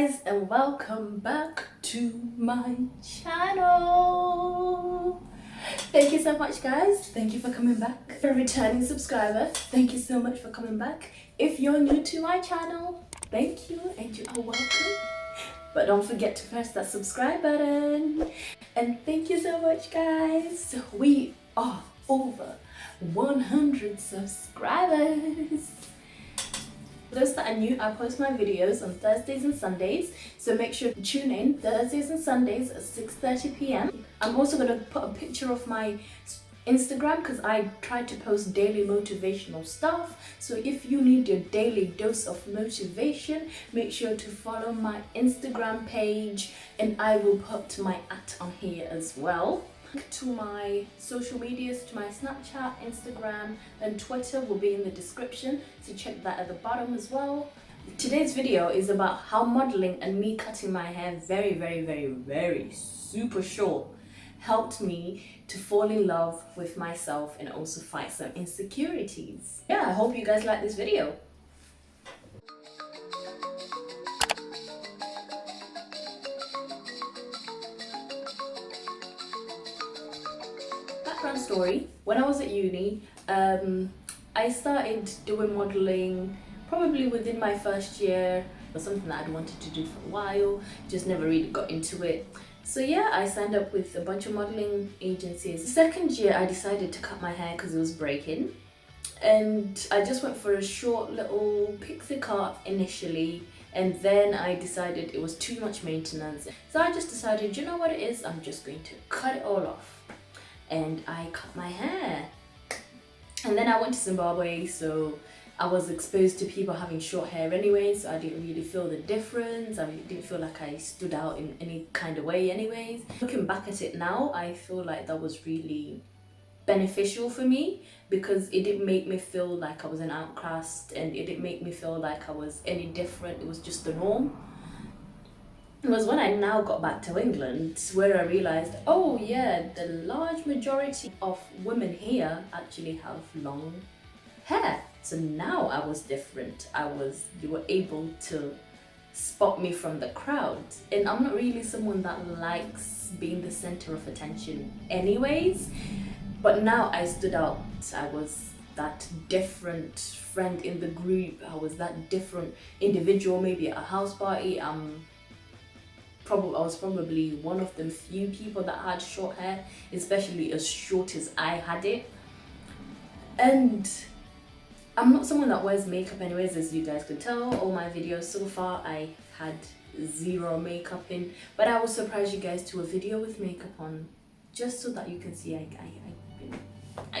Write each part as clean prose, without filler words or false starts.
guys, and welcome back to my channel. Thank you so much, guys. Thank you for coming back. For a returning subscriber, thank you so much for coming back. If you're new to my channel, thank you and you are welcome. But don't forget to press that subscribe button. And thank you so much, guys. We are over 100 subscribers. For those that are new, I post my videos on Thursdays and Sundays, so make sure to tune in Thursdays and Sundays at 6:30 p.m. I'm also going to put a picture of my Instagram because I try to post daily motivational stuff. So if you need your daily dose of motivation, make sure to follow my Instagram page, and I will put my @ on here as well. To my social medias, to my Snapchat, Instagram and Twitter will be in the description, so check that at the bottom as well. Today's video is about how modeling and me cutting my hair very super short helped me to fall in love with myself and also fight some insecurities. Yeah, I hope you guys like this video. Background story: when I was at uni, I started doing modeling probably within my first year. It was something that I'd wanted to do for a while, just never really got into it. So yeah, I signed up with a bunch of modeling agencies. The second year I decided to cut my hair because it was breaking, and I just went for a short little pixie cut initially, and then I decided it was too much maintenance. So I just decided, you know what it is, I'm just going to cut it all off. And I cut my hair. And then I went to Zimbabwe, so I was exposed to people having short hair anyway, so I didn't really feel the difference. I didn't feel like I stood out in any kind of way anyways. Looking back at it now, I feel like that was really beneficial for me because it didn't make me feel like I was an outcast, and it didn't make me feel like I was any different. It was just the norm. It was when I now got back to England where I realized, oh yeah, the large majority of women here actually have long hair. So now I was different. You were able to spot me from the crowd. And I'm not really someone that likes being the center of attention anyways. But now I stood out. I was that different friend in the group. I was that different individual, maybe at a house party. I was probably one of the few people that had short hair, especially as short as I had it. And I'm not someone that wears makeup anyways, as you guys could tell. All my videos so far I had zero makeup in, but I will surprise you guys to a video with makeup on, just so that you can see I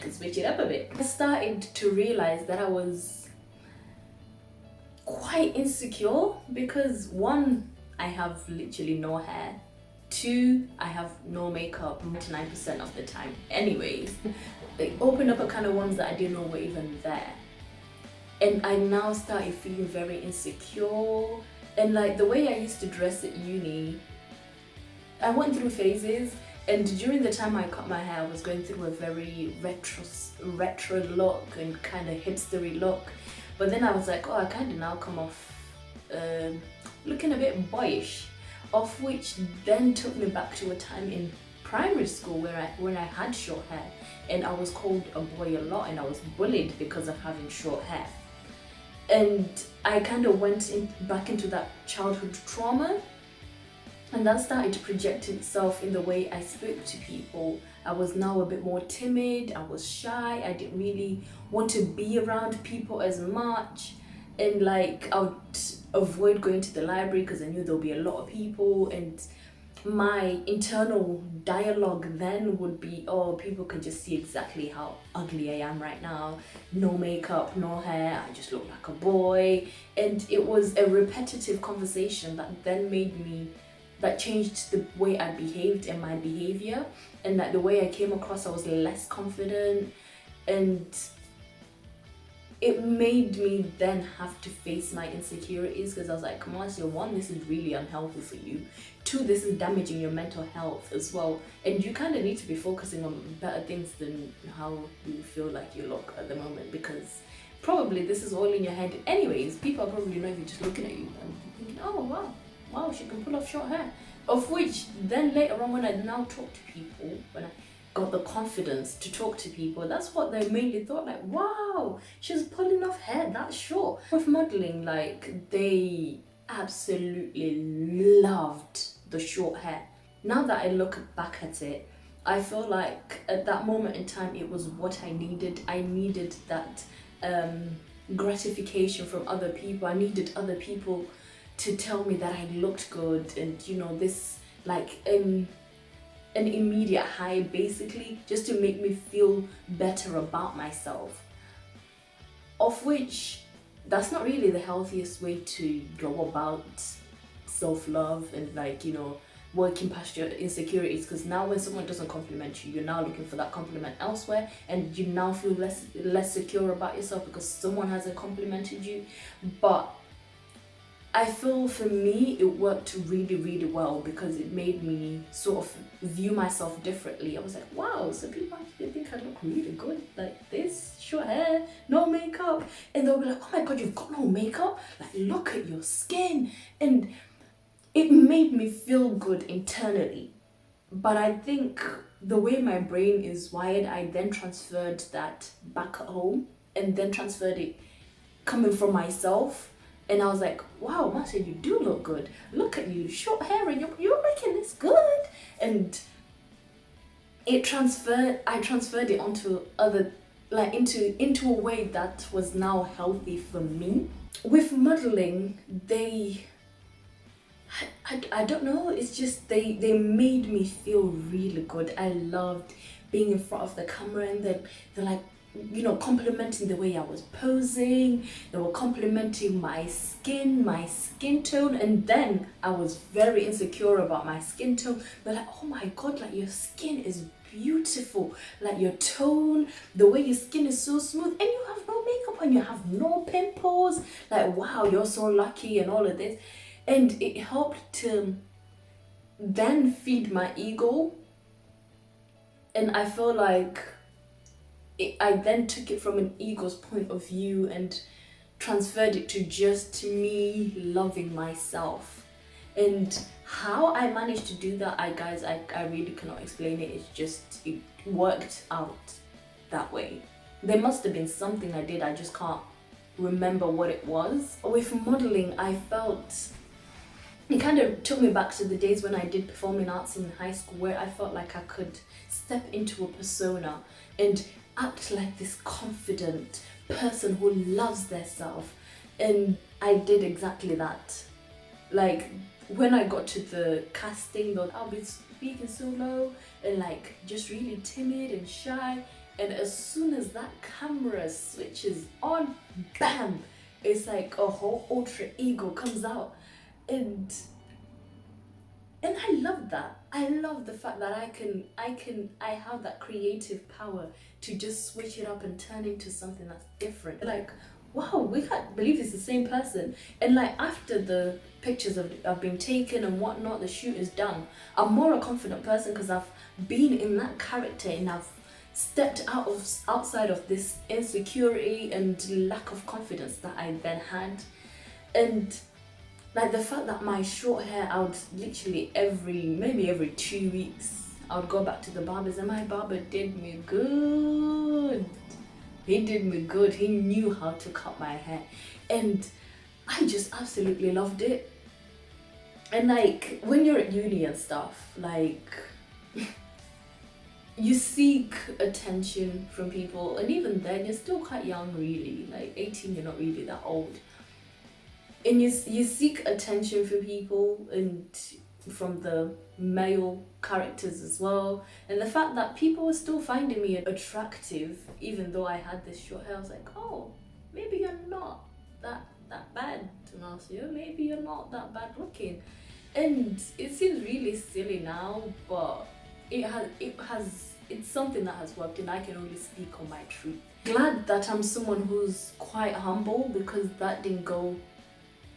can switch it up a bit. I started to realize that I was quite insecure because one, I have literally no hair. Two, I have no makeup 99% of the time anyways. They opened up a kind of ones that I didn't know were even there. And I now started feeling very insecure. And like the way I used to dress at uni, I went through phases. And during the time I cut my hair, I was going through a very retro look and kind of hipstery look. But then I was like, oh, I kind of now come off looking a bit boyish, of which then took me back to a time in primary school when I had short hair, and I was called a boy a lot, and I was bullied because of having short hair. And I kind of went back into that childhood trauma, and that started to project itself in the way I spoke to people. I was now a bit more timid, I was shy, I didn't really want to be around people as much, and like I would avoid going to the library because I knew there'll be a lot of people, and my internal dialogue then would be, oh, people can just see exactly how ugly I am right now. No makeup, no hair, I just look like a boy. And it was a repetitive conversation that changed the way I behaved and my behavior, and that the way I came across, I was less confident, and it made me then have to face my insecurities because I was like, Marcia, one, this is really unhealthy for you. Two, this is damaging your mental health as well. And you kind of need to be focusing on better things than how you feel like you look at the moment, because probably this is all in your head anyways. People are probably not even just looking at you and thinking, oh wow, wow, she can pull off short hair. Of which then later on when I now talk to people, when I got the confidence to talk to people, that's what they mainly thought, like, wow, she's pulling off hair that short. With modeling, like, they absolutely loved the short hair. Now that I look back at it, I feel like at that moment in time it was what I needed. I needed that gratification from other people. I needed other people to tell me that I looked good, and you know, this like an immediate high, basically, just to make me feel better about myself. Of which, that's not really the healthiest way to go about self-love and, like, you know, working past your insecurities, because now when someone doesn't compliment you, you're now looking for that compliment elsewhere, and you now feel less secure about yourself because someone hasn't complimented you. But I feel for me it worked really, really well, because it made me sort of view myself differently. I was like, wow, so people actually think I look really good, like this, short hair, no makeup. And they'll be like, oh my god, you've got no makeup? Like, look at your skin. And it made me feel good internally. But I think the way my brain is wired, I then transferred that back at home, and then transferred it coming from myself. And I was like, wow, Marcia, you do look good. Look at you, short hair, and you're making this good. And I transferred it onto other, like into a way that was now healthy for me. With modeling, I don't know, it's just they made me feel really good. I loved being in front of the camera, and they're like, you know, complimenting the way I was posing. They were complimenting my skin tone, and then I was very insecure about my skin tone. They're like, oh my god, like, your skin is beautiful, like your tone, the way your skin is so smooth, and you have no makeup and you have no pimples, like, wow, you're so lucky, and all of this. And it helped to then feed my ego. And I feel like I then took it from an ego's point of view and transferred it to just me loving myself. And how I managed to do that, I really cannot explain it. It's just, it worked out that way. There must have been something I did, I just can't remember what it was. With modeling, I felt it kind of took me back to the days when I did performing arts in high school, where I felt like I could step into a persona and act like this confident person who loves their self. And I did exactly that. Like, when I got to the casting, though, I'll be speaking so low and like just really timid and shy. And as soon as that camera switches on, bam, it's like a whole ultra ego comes out. And I love that. I love the fact that I have that creative power to just switch it up and turn into something that's different. Like, wow, we can't believe it's the same person. And like, after the pictures have been taken and whatnot, the shoot is done, I'm more a confident person because I've been in that character and I've stepped outside of this insecurity and lack of confidence that I then had. And like, the fact that my short hair, I would literally maybe every 2 weeks, I would go back to the barbers, and my barber did me good. He did me good. He knew how to cut my hair. And I just absolutely loved it. And like, when you're at uni and stuff, like, you seek attention from people. And even then, you're still quite young, really. Like, 18, you're not really that old. And you seek attention from people, and from the male characters as well. And the fact that people were still finding me attractive, even though I had this short hair, I was like, oh, maybe you're not that bad, Marcia. Maybe you're not that bad looking. And it seems really silly now, but it's something that has worked, and I can only speak on my truth. Glad that I'm someone who's quite humble, because that didn't go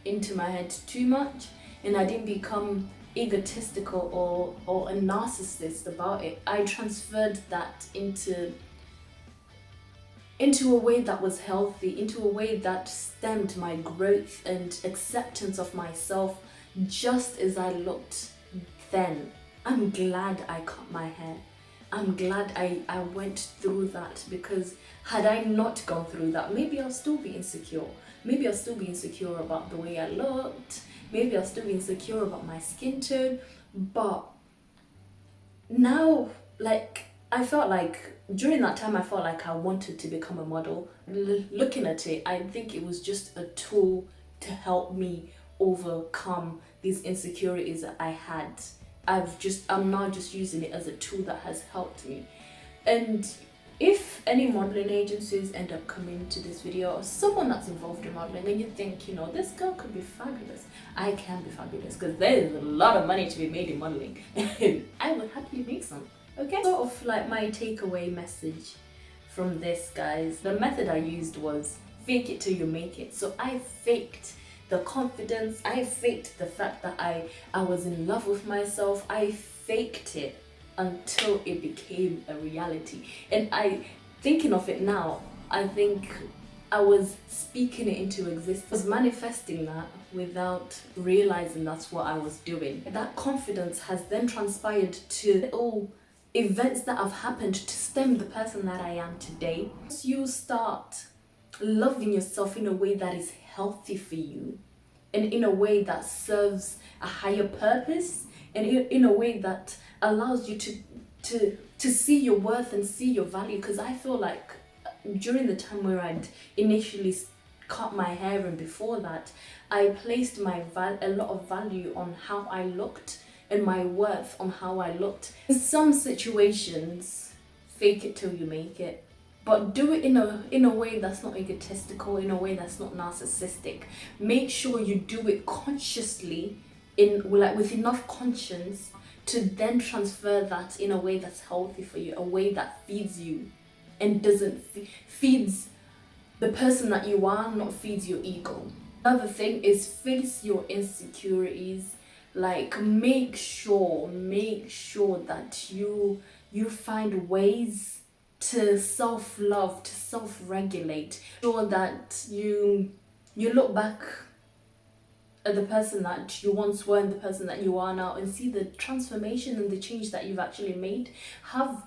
into my head too much, and I didn't become egotistical or a narcissist about it. I transferred that into a way that was healthy, into a way that stemmed my growth and acceptance of myself, just as I looked then. I'm glad I cut my hair. I'm glad I went through that, because had I not gone through that, maybe I'll still be insecure. Maybe I'll still be insecure about the way I looked. Maybe I'll still be insecure about my skin tone. But now, like, I felt like during that time, I felt like I wanted to become a model. Looking at it, I think it was just a tool to help me overcome these insecurities that I had. I'm now just using it as a tool that has helped me. And if any modeling agencies end up coming to this video, or someone that's involved in modeling, and you think, you know, this girl could be fabulous, I can be fabulous, because there's a lot of money to be made in modeling. I would happily make some. Okay, sort of like my takeaway message from this, guys. The method I used was fake it till you make it. So I faked the confidence, I faked the fact that I was in love with myself. I faked it until it became a reality. And thinking of it now, I think I was speaking it into existence. I was manifesting that without realizing that's what I was doing. That confidence has then transpired to little events that have happened to stem the person that I am today. Once you start loving yourself in a way that is healthy for you, and in a way that serves a higher purpose, and in a way that allows you to see your worth and see your value. Because I feel like during the time where I'd initially cut my hair, and before that, I placed a lot of value on how I looked and my worth on how I looked. In some situations, fake it till you make it. But do it in a way that's not egotistical, in a way that's not narcissistic. Make sure you do it consciously, with enough conscience to then transfer that in a way that's healthy for you, a way that feeds you and doesn't feeds the person that you are, not feeds your ego. Another thing is face your insecurities. Like, make sure that you find ways to self-love, to self-regulate. Sure that you look back at the person that you once were and the person that you are now, and see the transformation and the change that you've actually made. Have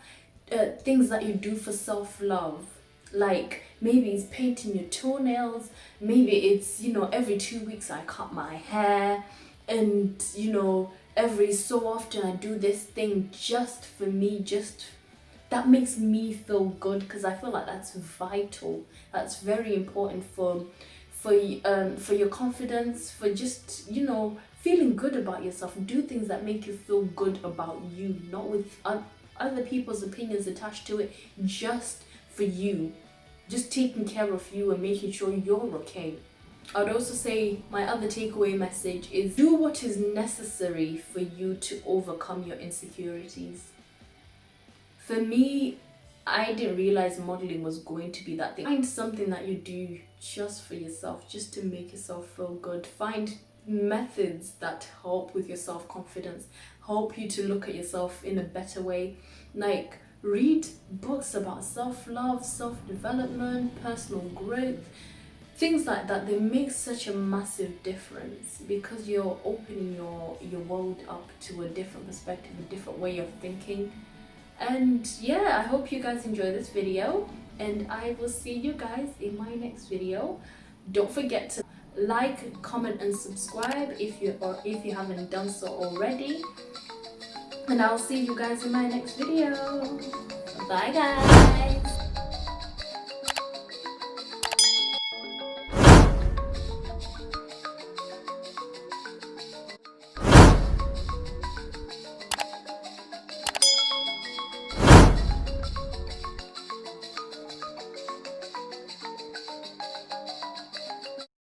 things that you do for self-love. Like, maybe it's painting your toenails, maybe it's, you know, every 2 weeks I cut my hair, and, you know, every so often I do this thing just for me, that makes me feel good, because I feel like that's vital. That's very important for your confidence, for just, you know, feeling good about yourself. Do things that make you feel good about you, not with other people's opinions attached to it, just for you. Just taking care of you and making sure you're okay. I'd also say my other takeaway message is do what is necessary for you to overcome your insecurities. For me, I didn't realize modeling was going to be that thing. Find something that you do just for yourself, just to make yourself feel good. Find methods that help with your self-confidence, help you to look at yourself in a better way. Like, read books about self-love, self-development, personal growth, things like that. They make such a massive difference, because you're opening your world up to a different perspective, a different way of thinking. And yeah, I hope you guys enjoy this video, and I will see you guys in my next video. Don't forget to like, comment and subscribe if you haven't done so already. And I'll see you guys in my next video. Bye guys.